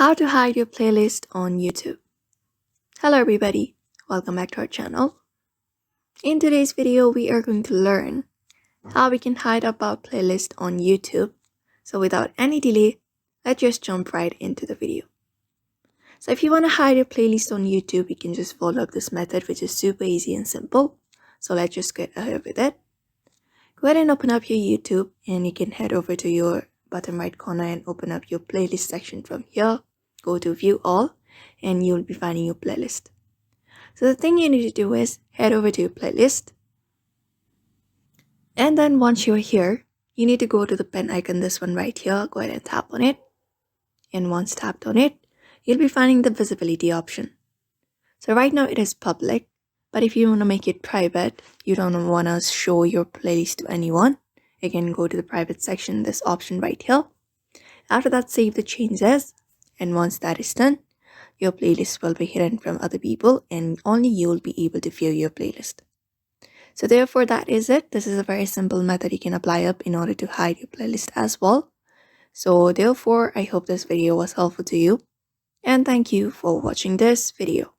How to hide your playlist on YouTube. Hello everybody, welcome back to our channel. In today's video, we are going to learn how we can hide up our playlist on YouTube. So without any delay, let's just jump right into the video. So if you want to hide your playlist on YouTube, you can just follow up this method, which is super easy and simple. So let's just get ahead with it. Go ahead and open up your YouTube, and you can head over to your bottom right corner and open up your playlist section from here. Go to view all, and you'll be finding your playlist. So the thing you need to do is head over to your playlist, and then once you're here, you need to go to the pen icon, this one right here. Go ahead and tap on it, and once tapped on it, you'll be finding the visibility option. So right now it is public, but if you want to make it private, you don't want to show your playlist to anyone, you can go to the private section, this option right here. After that, save the changes, and once that is done, your playlist will be hidden from other people and only you will be able to view your playlist. So therefore, that is it. This is a very simple method you can apply up in order to hide your playlist as well. So therefore, I hope this video was helpful to you, and thank you for watching this video.